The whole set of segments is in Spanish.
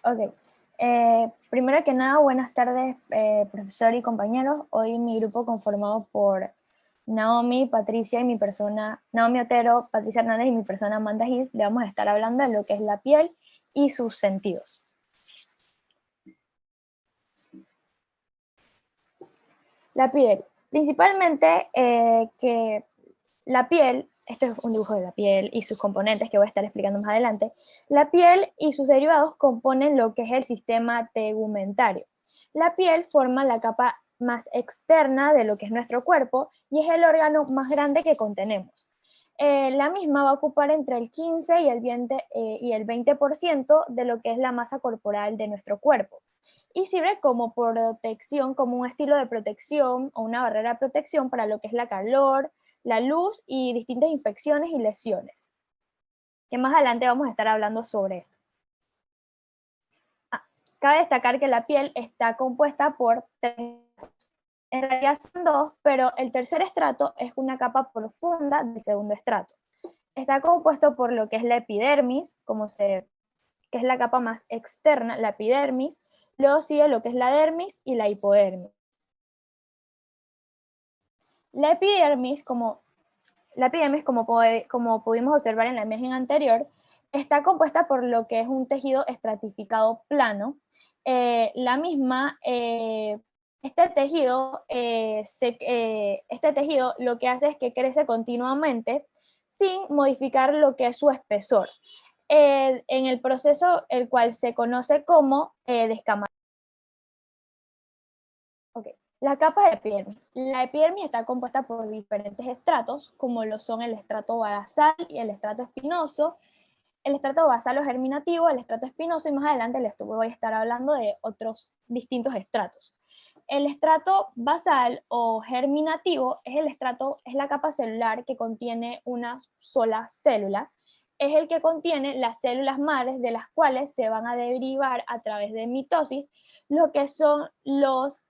Ok. Primero que nada, buenas tardes, profesor y compañeros. Hoy mi grupo conformado por Naomi, Patricia y mi persona, Naomi Otero, Patricia Hernández y mi persona Amanda Gis, le vamos a estar hablando de lo que es la piel y sus sentidos. La piel. Principalmente que la piel, este es un dibujo de la piel y sus componentes que voy a estar explicando más adelante. La piel y sus derivados componen lo que es el sistema tegumentario. La piel forma la capa más externa de lo que es nuestro cuerpo y es el órgano más grande que contenemos. La misma va a ocupar entre el 15 y el 20% de lo que es la masa corporal de nuestro cuerpo. Y sirve como protección, como un estilo de protección o una barrera de protección para lo que es la calor, la luz y distintas infecciones y lesiones. Que más adelante vamos a estar hablando sobre esto. Cabe destacar que la piel está compuesta por tres, en realidad son dos, pero el tercer estrato es una capa profunda del segundo estrato. Está compuesto por lo que es la epidermis, que es la capa más externa, la epidermis, luego sigue lo que es la dermis y la hipodermis. La epidermis, como pudimos observar en la imagen anterior, está compuesta por lo que es un tejido estratificado plano. La misma, este tejido lo que hace es que crece continuamente sin modificar lo que es su espesor, en el proceso el cual se conoce como descamación. Okay. La capa de epidermis. La epidermis está compuesta por diferentes estratos, como lo son el estrato basal y el estrato espinoso. El estrato basal o germinativo, el estrato espinoso, y más adelante les voy a estar hablando de otros distintos estratos. El estrato basal o germinativo es la capa celular que contiene una sola célula. Es el que contiene las células madres de las cuales se van a derivar a través de mitosis lo que son los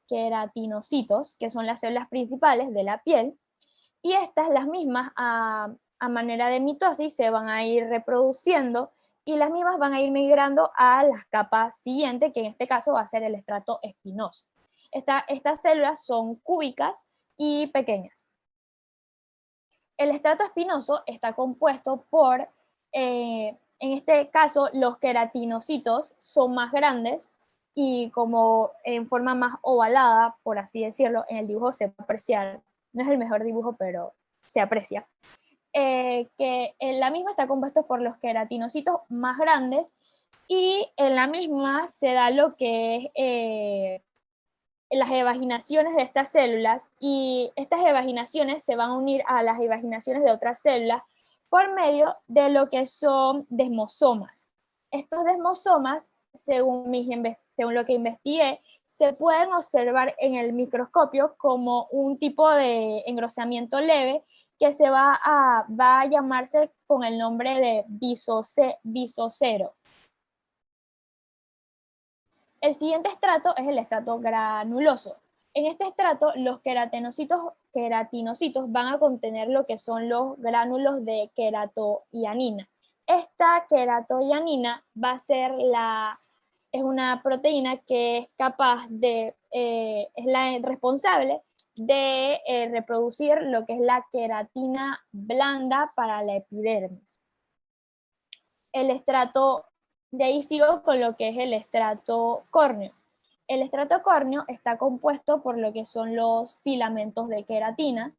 queratinocitos, que son las células principales de la piel, y estas, las mismas, a manera de mitosis, se van a ir reproduciendo y las mismas van a ir migrando a las capas siguientes, que en este caso va a ser el estrato espinoso. Estas células son cúbicas y pequeñas. El estrato espinoso está compuesto por, en este caso, los queratinocitos son más grandes y como en forma más ovalada, por así decirlo, en el dibujo se va a apreciar. No es el mejor dibujo, pero se aprecia. Que en la misma está compuesto por los queratinocitos más grandes y en la misma se da lo que es las evaginaciones de estas células, y estas evaginaciones se van a unir a las evaginaciones de otras células por medio de lo que son desmosomas. Estos desmosomas, según lo que investigué, se pueden observar en el microscopio como un tipo de engrosamiento leve que va a llamarse con el nombre de bisocero. El siguiente estrato es el estrato granuloso. En este estrato, los queratinocitos van a contener lo que son los gránulos de queratoianina. Esta queratoianina va a ser es una proteína que es capaz de, es la responsable de reproducir lo que es la queratina blanda para la epidermis. El estrato, de ahí sigo con lo que es el estrato córneo. El estrato córneo está compuesto por lo que son los filamentos de queratina.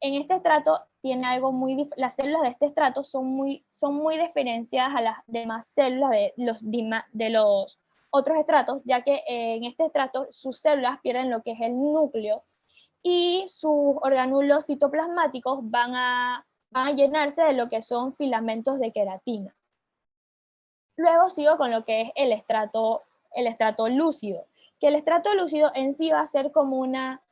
En este estrato tiene algo las células de este estrato son muy diferenciadas a las demás células de los otros estratos, ya que en este estrato sus células pierden lo que es el núcleo y sus orgánulos citoplasmáticos van a llenarse de lo que son filamentos de queratina. Luego sigo con lo que es el estrato lúcido, que el estrato lúcido en sí va a ser como una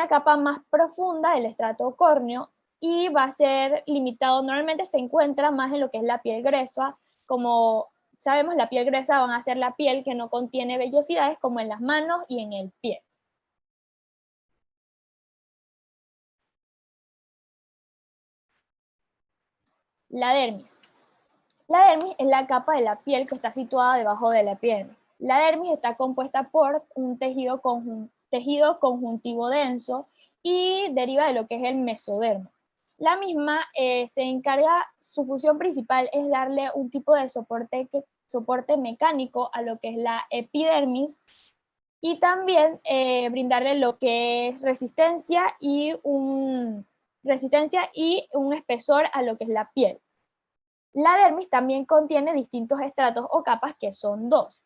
capa más profunda del estrato córneo y va a ser limitado, normalmente se encuentra más en lo que es la piel gruesa. Como sabemos, la piel gruesa van a ser la piel que no contiene vellosidades, como en las manos y en el pie. La dermis. La dermis es la capa de la piel que está situada debajo de la epidermis. La dermis está compuesta por un tejido conjuntivo denso y deriva de lo que es el mesodermo. La misma se encarga, su función principal es darle un tipo de soporte mecánico a lo que es la epidermis y también brindarle lo que es resistencia y un espesor a lo que es la piel. La dermis también contiene distintos estratos o capas que son dos,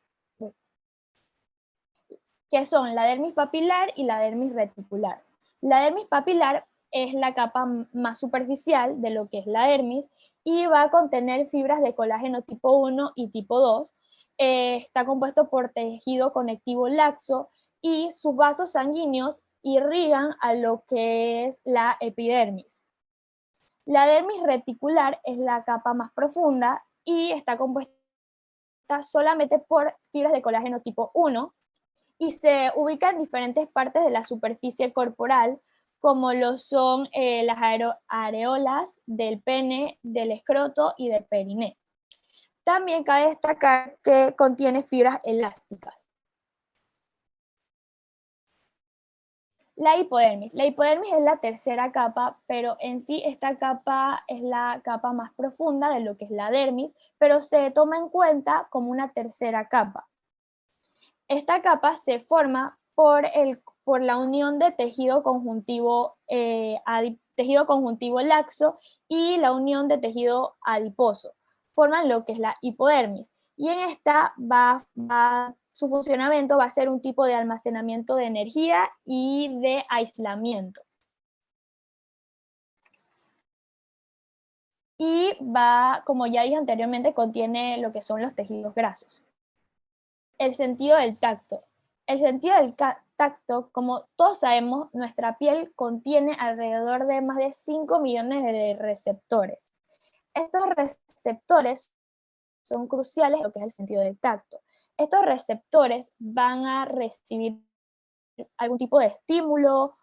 que son la dermis papilar y la dermis reticular. La dermis papilar es la capa más superficial de lo que es la dermis y va a contener fibras de colágeno tipo 1 y tipo 2. Está compuesto por tejido conectivo laxo y sus vasos sanguíneos irrigan a lo que es la epidermis. La dermis reticular es la capa más profunda y está compuesta solamente por fibras de colágeno tipo 1 y se ubica en diferentes partes de la superficie corporal, como lo son las areolas del pene, del escroto y del periné. También cabe destacar que contiene fibras elásticas. La hipodermis. La hipodermis es la tercera capa, pero en sí esta capa es la capa más profunda de lo que es la dermis, pero se toma en cuenta como una tercera capa. Esta capa se forma por la unión de tejido conjuntivo laxo y la unión de tejido adiposo. Forman lo que es la hipodermis. Y en esta su funcionamiento va a ser un tipo de almacenamiento de energía y de aislamiento. Y como ya dije anteriormente, contiene lo que son los tejidos grasos. El sentido del tacto. El sentido del tacto, como todos sabemos, nuestra piel contiene alrededor de más de 5 millones de receptores. Estos receptores son cruciales en lo que es el sentido del tacto. Estos receptores van a recibir algún tipo de estímulo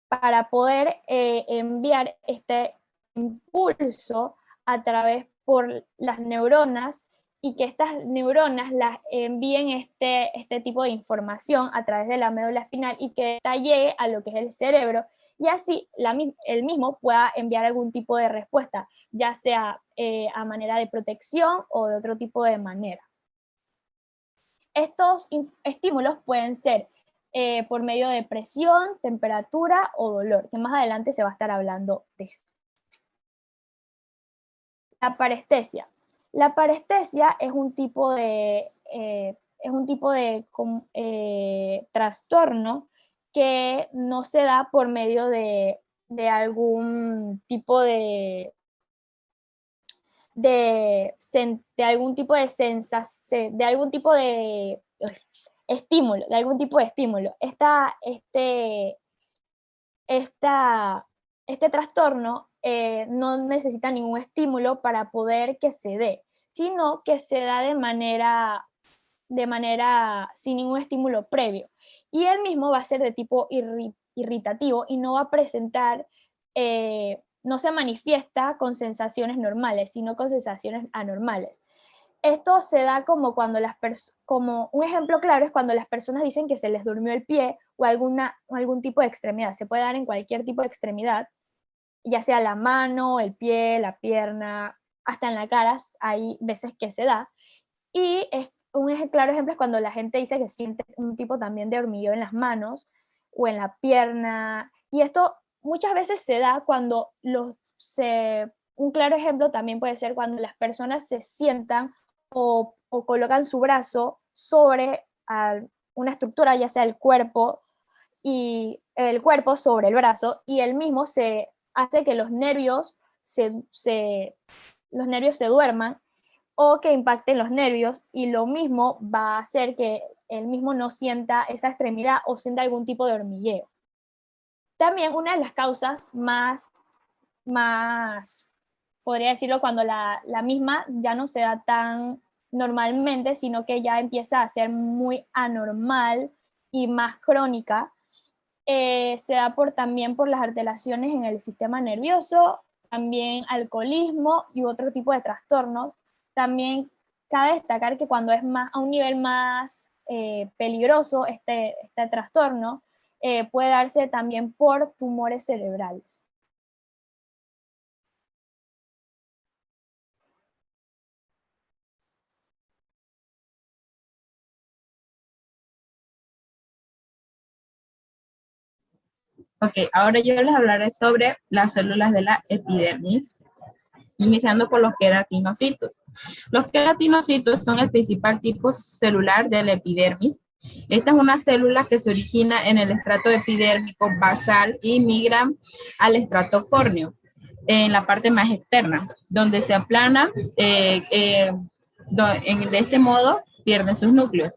para poder enviar este impulso a través por las neuronas y que estas neuronas las envíen este tipo de información a través de la médula espinal y que esta llegue a lo que es el cerebro y así el mismo pueda enviar algún tipo de respuesta, ya sea a manera de protección o de otro tipo de manera. Estos estímulos pueden ser por medio de presión, temperatura o dolor, que más adelante se va a estar hablando de esto. La parestesia. La parestesia es un tipo de, trastorno que no se da por medio de algún tipo de algún tipo de sensación, de algún tipo de estímulo, Este trastorno no necesita ningún estímulo para poder que se dé, sino que se da de manera sin ningún estímulo previo. Y el mismo va a ser de tipo irritativo y no va a presentar, no se manifiesta con sensaciones normales, sino con sensaciones anormales. Esto se da como cuando como un ejemplo claro es cuando las personas dicen que se les durmió el pie o algún tipo de extremidad. Se puede dar en cualquier tipo de extremidad, ya sea la mano, el pie, la pierna, hasta en la cara hay veces que se da. Y claro ejemplo es cuando la gente dice que siente un tipo también de hormigueo en las manos o en la pierna. Y esto muchas veces se da cuando un claro ejemplo también puede ser cuando las personas se sientan o colocan su brazo sobre una estructura, ya sea el cuerpo sobre el brazo, y el mismo se hace que los nervios los nervios se duerman o que impacten los nervios, y lo mismo va a hacer que el mismo no sienta esa extremidad o sienta algún tipo de hormigueo. También una de las causas más podría decirlo, cuando la misma ya no se da tan normalmente, sino que ya empieza a ser muy anormal y más crónica, se da también por las alteraciones en el sistema nervioso, también alcoholismo y otro tipo de trastornos, también cabe destacar que cuando es más a un nivel más peligroso, este trastorno puede darse también por tumores cerebrales. Ok, ahora yo les hablaré sobre las células de la epidermis, iniciando por los queratinocitos. Los queratinocitos son el principal tipo celular de la epidermis. Esta es una célula que se origina en el estrato epidérmico basal y migran al estrato córneo, en la parte más externa, donde se aplana, de este modo pierden sus núcleos.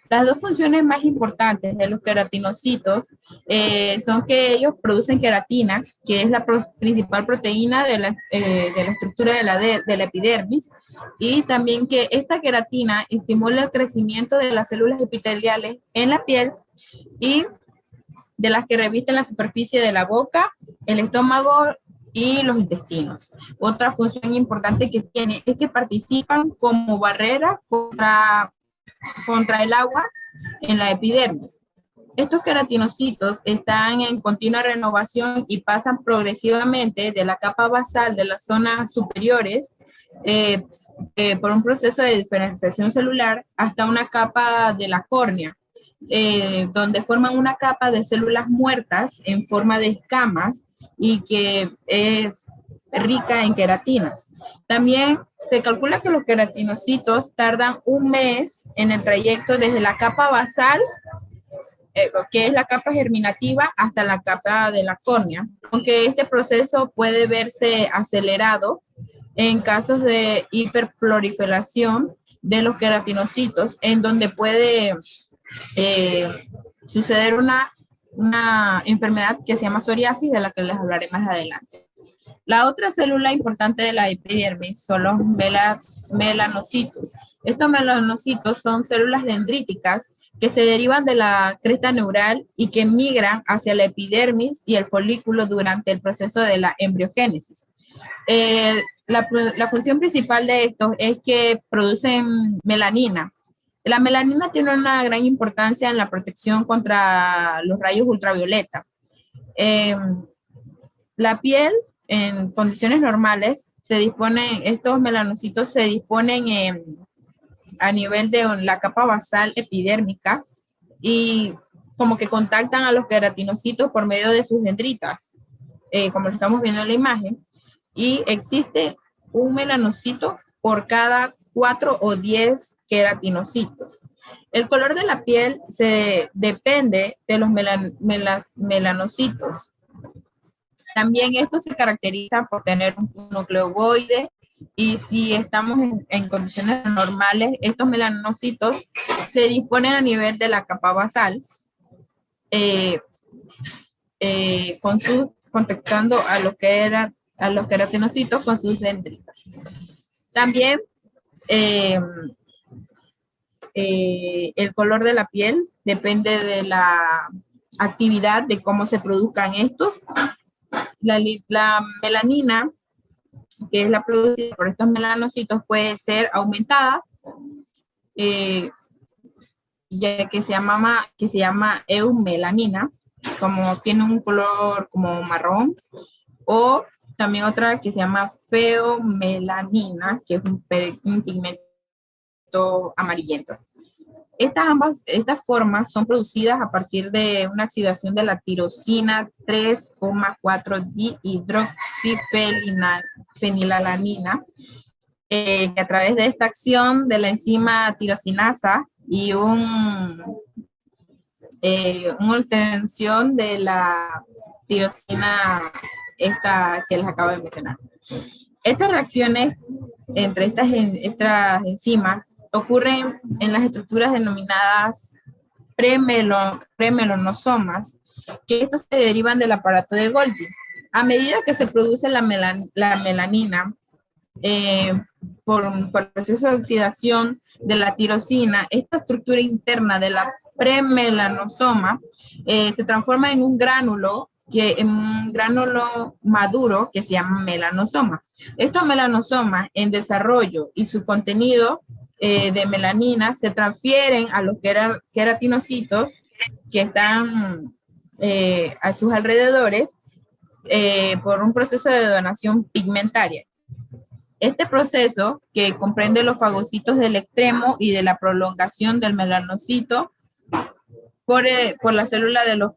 Las dos funciones más importantes de los queratinocitos son que ellos producen queratina, que es la principal proteína de la estructura de la epidermis, y también que esta queratina estimula el crecimiento de las células epiteliales en la piel y de las que revisten la superficie de la boca, el estómago y los intestinos. Otra función importante que tiene es que participan como barrera contra el agua en la epidermis. Estos queratinocitos están en continua renovación y pasan progresivamente de la capa basal de las zonas superiores por un proceso de diferenciación celular hasta una capa de la córnea, donde forman una capa de células muertas en forma de escamas y que es rica en queratina. También se calcula que los queratinocitos tardan un mes en el trayecto desde la capa basal, que es la capa germinativa, hasta la capa de la córnea, aunque este proceso puede verse acelerado en casos de hiperproliferación de los queratinocitos, en donde puede suceder una enfermedad que se llama psoriasis, de la que les hablaré más adelante. La otra célula importante de la epidermis son los melanocitos. Estos melanocitos son células dendríticas que se derivan de la cresta neural y que migran hacia la epidermis y el folículo durante el proceso de la embriogénesis. La función principal de estos es que producen melanina. La melanina tiene una gran importancia en la protección contra los rayos ultravioleta. La piel, en condiciones normales, estos melanocitos se disponen a nivel de la capa basal epidérmica y como que contactan a los queratinocitos por medio de sus dendritas, como lo estamos viendo en la imagen, y existe un melanocito por cada 4 o 10 queratinocitos. El color de la piel depende de los melanocitos. También esto se caracteriza por tener un núcleo ovoide, y si estamos en condiciones normales, estos melanocitos se disponen a nivel de la capa basal, contactando a los queratinocitos con sus dendritas. También el color de la piel depende de la actividad, de cómo se produzcan estos. La melanina, que es la producida por estos melanocitos, puede ser aumentada, ya que se llama eumelanina, como tiene un color como marrón, o también otra que se llama feomelanina, que es un pigmento amarillento. Estas formas son producidas a partir de una oxidación de la tirosina 3,4-dihidroxifenilalanina, que a través de esta acción de la enzima tirosinasa y una obtención de la tirosina esta que les acabo de mencionar. Estas reacciones entre estas enzimas ocurren en las estructuras denominadas premelanosomas, que estos se derivan del aparato de Golgi. A medida que se produce la melanina por el proceso de oxidación de la tirosina, esta estructura interna de la premelanosoma se transforma en un gránulo que en un gránulo maduro que se llama melanosoma. Estos melanosomas en desarrollo y su contenido de melanina se transfieren a los queratinocitos que están a sus alrededores por un proceso de donación pigmentaria. Este proceso, que comprende los fagocitos del extremo y de la prolongación del melanocito por la célula de los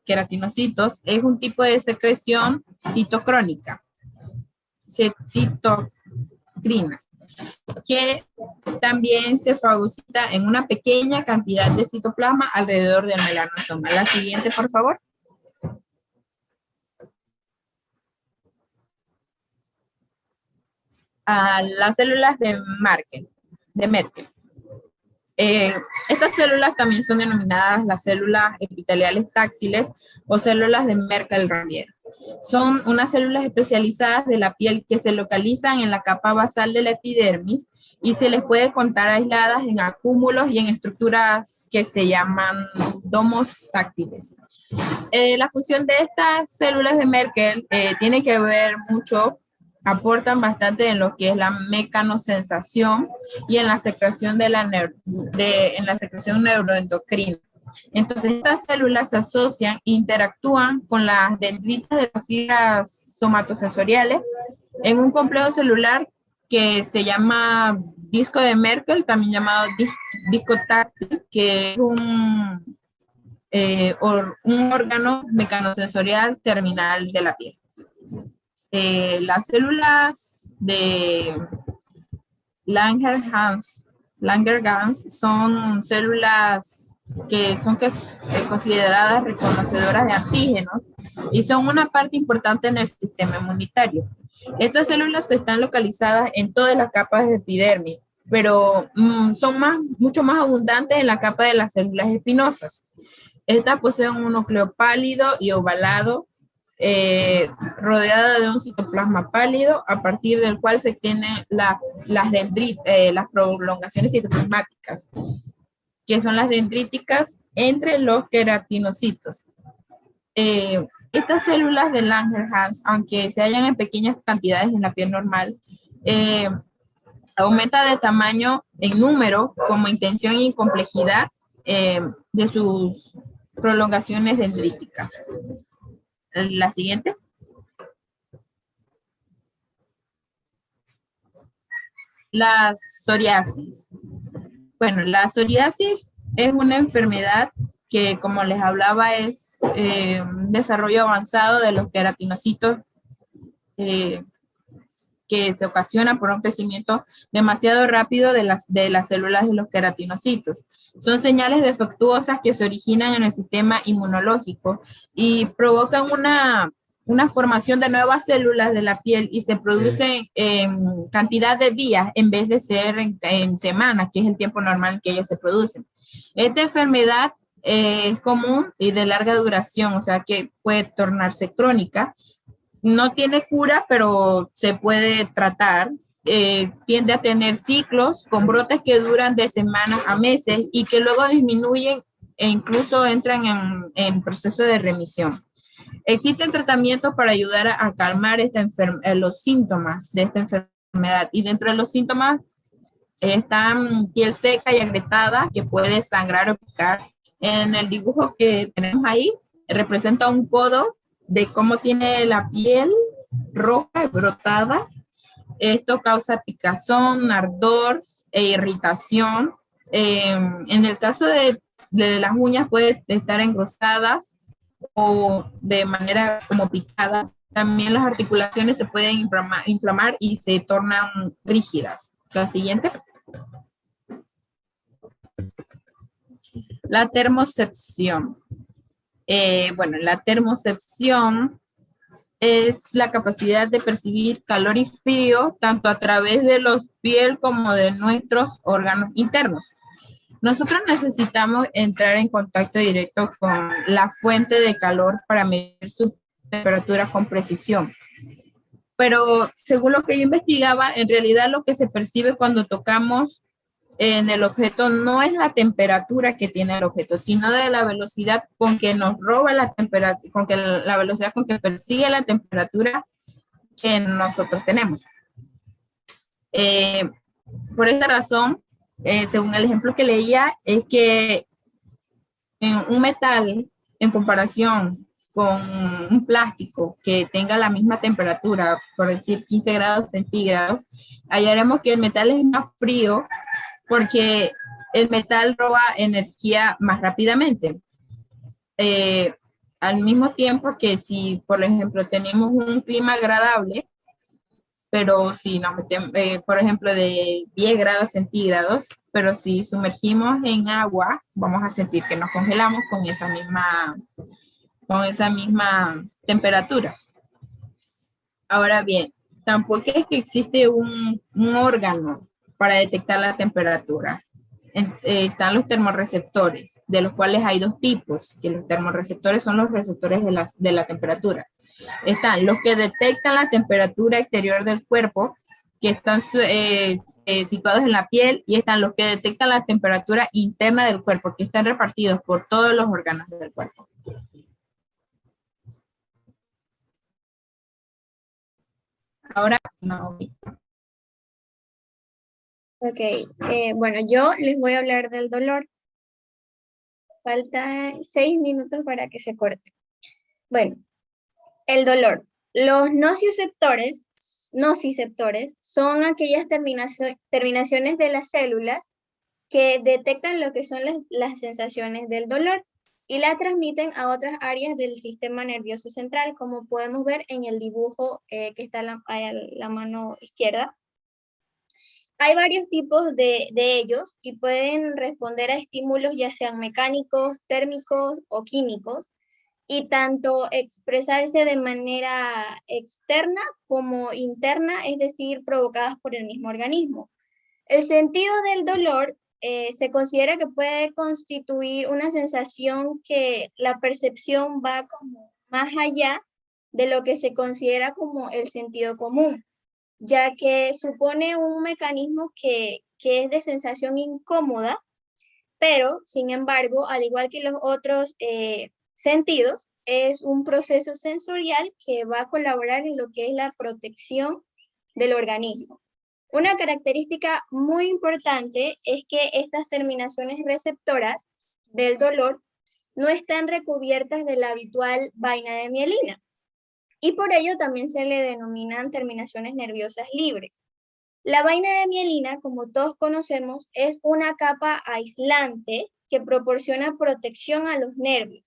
queratinocitos, es un tipo de secreción citocrónica, citocrina, que también se fagocita en una pequeña cantidad de citoplasma alrededor del melanosoma. La siguiente, por favor. A las células de Merkel. Estas células también son denominadas las células epiteliales táctiles o células de Merkel-Ranvier. Son unas células especializadas de la piel que se localizan en la capa basal de la epidermis y se les puede contar aisladas en acúmulos y en estructuras que se llaman domos táctiles. La función de estas células de Merkel tiene que ver mucho, aportan bastante en lo que es la mecanosensación y en la secreción en la secreción neuroendocrina. Entonces, estas células se asocian e interactúan con las dendritas de las fibras somatosensoriales en un complejo celular que se llama disco de Merkel, también llamado disco táctil, que es un órgano mecanosensorial terminal de la piel. Las células de Langerhans son células que son consideradas reconocedoras de antígenos y son una parte importante en el sistema inmunitario. Estas células están localizadas en todas las capas de epidermis, pero son mucho más abundantes en la capa de las células espinosas. Estas poseen un núcleo pálido y ovalado, rodeada de un citoplasma pálido, a partir del cual se extienden las prolongaciones citoplasmáticas, que son las dendríticas entre los queratinocitos. Estas células de Langerhans, aunque se hallan en pequeñas cantidades en la piel normal, aumenta de tamaño en número, como intención y complejidad de sus prolongaciones dendríticas. La siguiente. La psoriasis. Bueno, la psoriasis es una enfermedad que, como les hablaba, es un desarrollo avanzado de los queratinocitos que se ocasiona por un crecimiento demasiado rápido de las células de los queratinocitos. Son señales defectuosas que se originan en el sistema inmunológico y provocan una formación de nuevas células de la piel y se producen en cantidad de días en vez de ser en semanas, que es el tiempo normal que ellos se producen. Esta enfermedad es común y de larga duración, o sea que puede tornarse crónica. No tiene cura, pero se puede tratar. Tiende a tener ciclos con brotes que duran de semanas a meses y que luego disminuyen e incluso entran en proceso de remisión. Existen tratamientos para ayudar a calmar los síntomas de esta enfermedad, y dentro de los síntomas están piel seca y agrietada que puede sangrar o picar. En el dibujo que tenemos ahí representa un codo de cómo tiene la piel roja y brotada. Esto causa picazón, ardor e irritación. En el caso de las uñas puede estar engrosadas o de manera como picadas. También las articulaciones se pueden inflamar y se tornan rígidas. La siguiente. La termocepción. Bueno, la termocepción es la capacidad de percibir calor y frío tanto a través de los piel como de nuestros órganos internos. Nosotros necesitamos entrar en contacto directo con la fuente de calor para medir su temperatura con precisión. Pero según lo que yo investigaba, en realidad lo que se percibe cuando tocamos en el objeto no es la temperatura que tiene el objeto, sino de la velocidad con que nos roba la temperatura, con que la velocidad con que persigue la temperatura que nosotros tenemos. Eh, por esta razón, según el ejemplo que leía, es que en un metal, en comparación con un plástico que tenga la misma temperatura, por decir 15 grados centígrados, hallaremos que el metal es más frío porque el metal roba energía más rápidamente. Eh, Al mismo tiempo que si, por ejemplo, tenemos un clima agradable, pero si nos metemos, por ejemplo, de 10 grados centígrados, pero si sumergimos en agua, vamos a sentir que nos congelamos con esa misma temperatura. Ahora bien, tampoco es que existe un órgano para detectar la temperatura. Están los termorreceptores, de los cuales hay dos tipos, que los termorreceptores son los receptores de la temperatura. Están los que detectan la temperatura exterior del cuerpo, que están situados en la piel, y están los que detectan la temperatura interna del cuerpo, que están repartidos por todos los órganos del cuerpo. Ahora, no. Ok, bueno, yo les voy a hablar del dolor. Falta 6 minutos para que se corte. Bueno, el dolor. Los nociceptores son aquellas terminaciones de las células que detectan lo que son las sensaciones del dolor y la transmiten a otras áreas del sistema nervioso central, como podemos ver en el dibujo que está a la mano izquierda. Hay varios tipos de ellos y pueden responder a estímulos ya sean mecánicos, térmicos o químicos, y tanto expresarse de manera externa como interna, es decir, provocadas por el mismo organismo. El sentido del dolor se considera que puede constituir una sensación que la percepción va como más allá de lo que se considera como el sentido común, ya que supone un mecanismo que es de sensación incómoda, pero, sin embargo, al igual que los otros sentidos, es un proceso sensorial que va a colaborar en lo que es la protección del organismo. Una característica muy importante es que estas terminaciones receptoras del dolor no están recubiertas de la habitual vaina de mielina, y por ello también se le denominan terminaciones nerviosas libres. La vaina de mielina, como todos conocemos, es una capa aislante que proporciona protección a los nervios.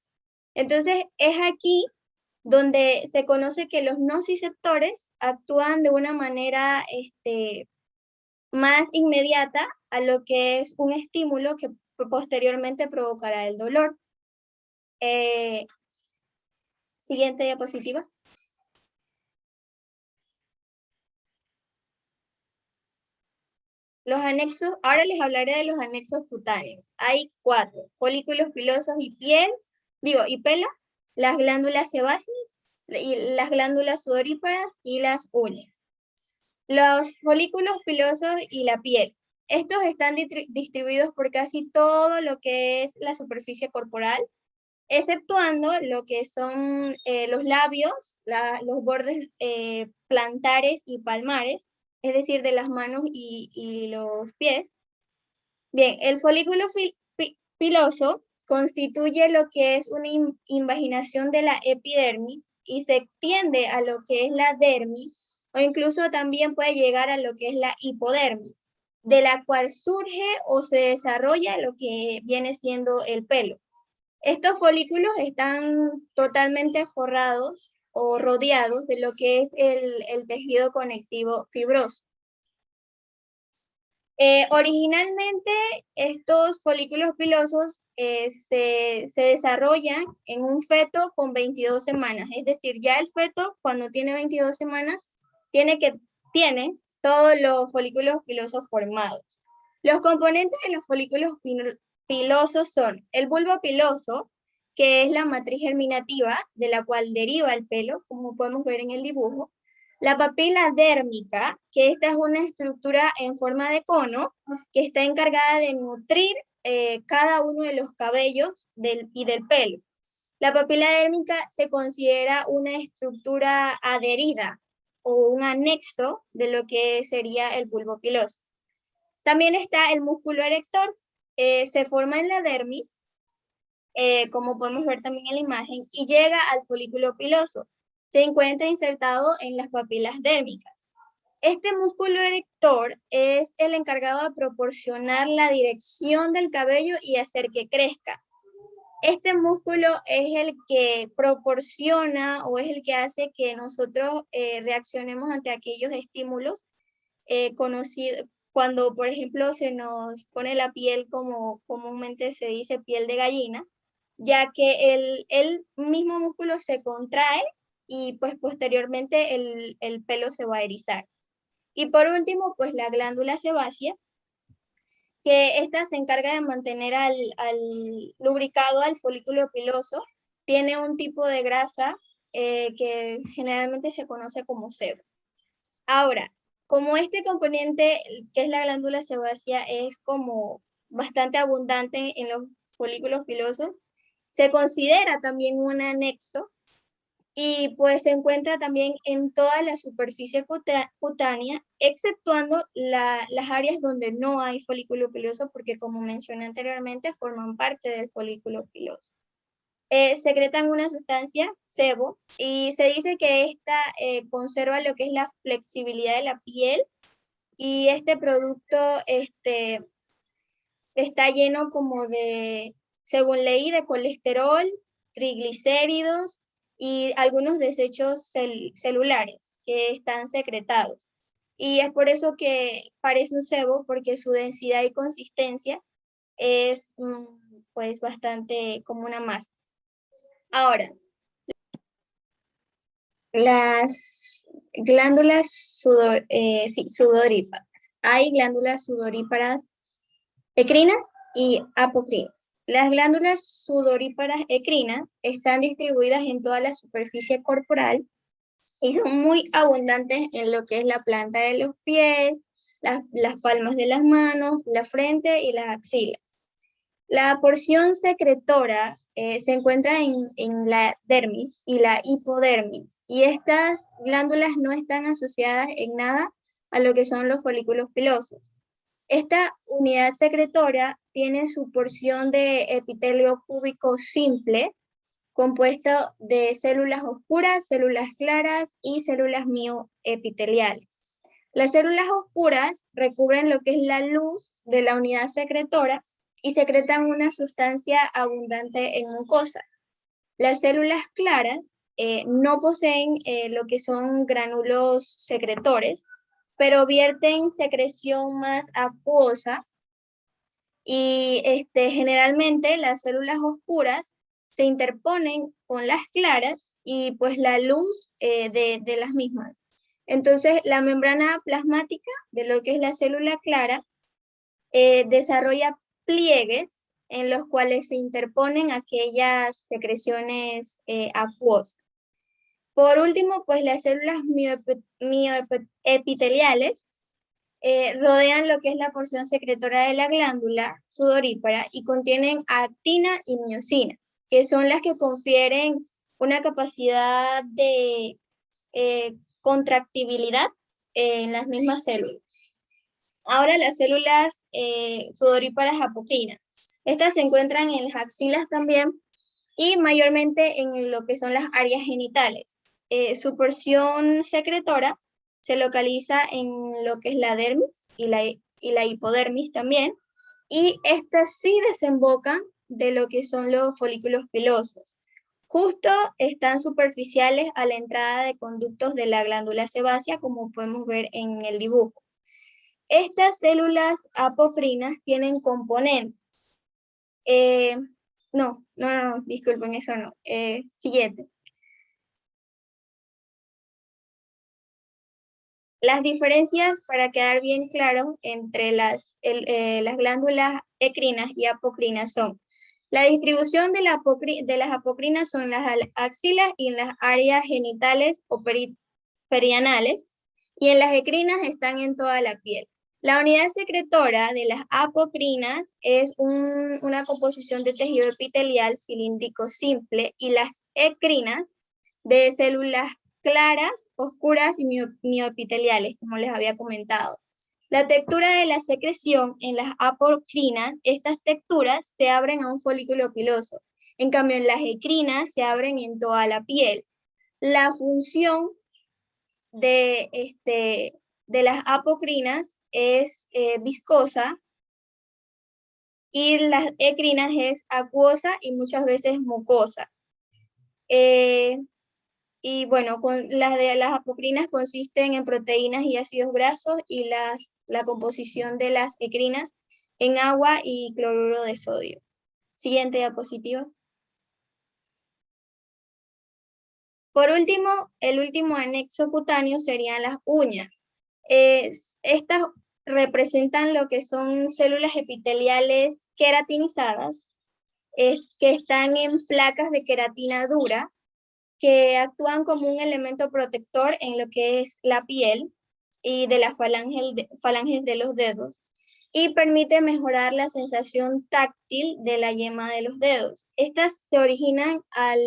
Entonces, es aquí donde se conoce que los nociceptores actúan de una manera más inmediata a lo que es un estímulo que posteriormente provocará el dolor. Siguiente diapositiva. Los anexos, ahora les hablaré de los anexos cutáneos. Hay 4, folículos pilosos y pelo, las glándulas sebáceas, y las glándulas sudoríparas y las uñas. Los folículos pilosos y la piel. Estos están distribuidos por casi todo lo que es la superficie corporal, exceptuando lo que son los labios, los bordes plantares y palmares, es decir, de las manos y los pies. Bien, el folículo piloso constituye lo que es una invaginación de la epidermis y se extiende a lo que es la dermis, o incluso también puede llegar a lo que es la hipodermis, de la cual surge o se desarrolla lo que viene siendo el pelo. Estos folículos están totalmente forrados o rodeados de lo que es el tejido conectivo fibroso. Originalmente, estos folículos pilosos se desarrollan en un feto con 22 semanas, es decir, ya el feto cuando tiene 22 semanas tiene todos los folículos pilosos formados. Los componentes de los folículos pilosos son el bulbo piloso, que es la matriz germinativa de la cual deriva el pelo, como podemos ver en el dibujo. La papila dérmica, que esta es una estructura en forma de cono, que está encargada de nutrir cada uno de los cabellos y del pelo. La papila dérmica se considera una estructura adherida o un anexo de lo que sería el bulbo piloso. También está el músculo erector, se forma en la dermis, como podemos ver también en la imagen, y llega al folículo piloso. Se encuentra insertado en las papilas dérmicas. Este músculo erector es el encargado de proporcionar la dirección del cabello y hacer que crezca. Este músculo es el que proporciona o es el que hace que nosotros reaccionemos ante aquellos estímulos conocidos. Cuando, por ejemplo, se nos pone la piel, como comúnmente se dice, piel de gallina, ya que el mismo músculo se contrae y pues posteriormente el pelo se va a erizar. Y por último, pues la glándula sebácea, que esta se encarga de mantener al lubricado al folículo piloso. Tiene un tipo de grasa que generalmente se conoce como sebo. Ahora, como este componente, que es la glándula sebácea, es como bastante abundante en los folículos pilosos, se considera también un anexo y pues se encuentra también en toda la superficie cutánea, exceptuando las áreas donde no hay folículo piloso, porque como mencioné anteriormente, forman parte del folículo piloso. Secretan una sustancia, sebo, y se dice que esta conserva lo que es la flexibilidad de la piel, y este producto está lleno como de, según leí, de colesterol, triglicéridos y algunos desechos celulares que están secretados. Y es por eso que parece un sebo, porque su densidad y consistencia es pues bastante como una masa. Ahora, las glándulas sudoríparas. Hay glándulas sudoríparas ecrinas y apocrinas. Las glándulas sudoríparas ecrinas están distribuidas en toda la superficie corporal y son muy abundantes en lo que es la planta de los pies, las palmas de las manos, la frente y las axilas. La porción secretora se encuentra en la dermis y la hipodermis, y estas glándulas no están asociadas en nada a lo que son los folículos pilosos. Esta unidad secretora tiene su porción de epitelio cúbico simple, compuesto de células oscuras, células claras y células mioepiteliales. Las células oscuras recubren lo que es la luz de la unidad secretora y secretan una sustancia abundante en mucosa. Las células claras no poseen lo que son gránulos secretores, pero vierten secreción más acuosa, y generalmente las células oscuras se interponen con las claras y pues la luz de las mismas. Entonces la membrana plasmática de lo que es la célula clara desarrolla pliegues en los cuales se interponen aquellas secreciones acuosas. Por último, pues las células mioepiteliales rodean lo que es la porción secretora de la glándula sudorípara y contienen actina y miosina, que son las que confieren una capacidad de contractibilidad en las mismas células. Ahora las células sudoríparas apocrinas. Estas se encuentran en las axilas también y mayormente en lo que son las áreas genitales. Su porción secretora se localiza en lo que es la dermis y la hipodermis también, y estas sí desembocan de lo que son los folículos pilosos. Justo están superficiales a la entrada de conductos de la glándula sebácea, como podemos ver en el dibujo. Estas células apocrinas tienen componentes. No, disculpen, eso no. Siguiente. Las diferencias, para quedar bien claro, entre las glándulas ecrinas y apocrinas son: la distribución de las apocrinas son las axilas y en las áreas genitales o perianales y en las ecrinas están en toda la piel. La unidad secretora de las apocrinas es una composición de tejido epitelial cilíndrico simple y las ecrinas de células claras, oscuras y mioepiteliales, como les había comentado. La textura de la secreción en las apocrinas, estas texturas se abren a un folículo piloso. En cambio, en las ecrinas se abren en toda la piel. La función de las apocrinas es viscosa y las ecrinas es acuosa y muchas veces mucosa. Y bueno, las de las apocrinas consisten en proteínas y ácidos grasos y la composición de las ecrinas en agua y cloruro de sodio. Siguiente diapositiva. Por último, el último anexo cutáneo serían las uñas. Estas representan lo que son células epiteliales queratinizadas, que están en placas de queratina dura, que actúan como un elemento protector en lo que es la piel y de las falanges de los dedos, y permite mejorar la sensación táctil de la yema de los dedos. Estas se originan al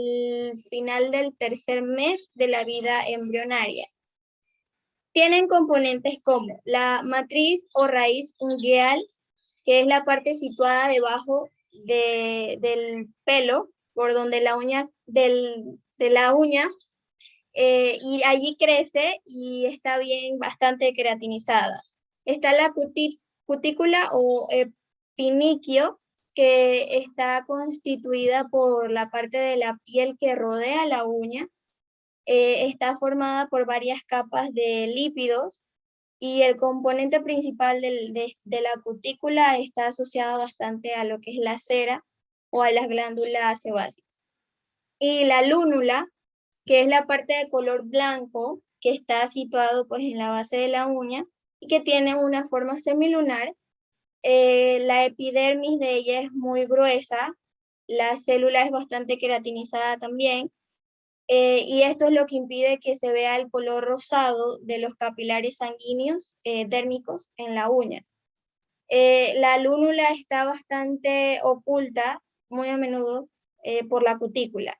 final del tercer mes de la vida embrionaria. Tienen componentes como la matriz o raíz ungueal, que es la parte situada debajo del pelo, por donde la uña de la uña, y allí crece y está bien bastante queratinizada. Está la cutícula o epiniquio, que está constituida por la parte de la piel que rodea la uña. Está formada por varias capas de lípidos y el componente principal de la cutícula está asociado bastante a lo que es la cera o a las glándulas sebáceas. Y la lúnula, que es la parte de color blanco que está situado pues en la base de la uña y que tiene una forma semilunar. La epidermis de ella es muy gruesa, la célula es bastante queratinizada también, y esto es lo que impide que se vea el color rosado de los capilares sanguíneos dérmicos en la uña. La lúnula está bastante oculta, muy a menudo, por la cutícula.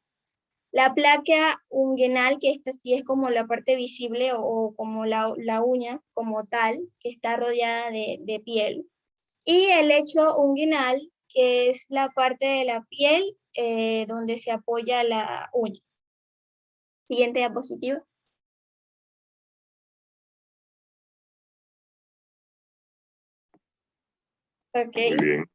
La placa unguenal, que esta sí es como la parte visible o como la uña como tal, que está rodeada de piel. Y el lecho unguinal, que es la parte de la piel donde se apoya la uña. Siguiente diapositiva. Ok. Muy bien.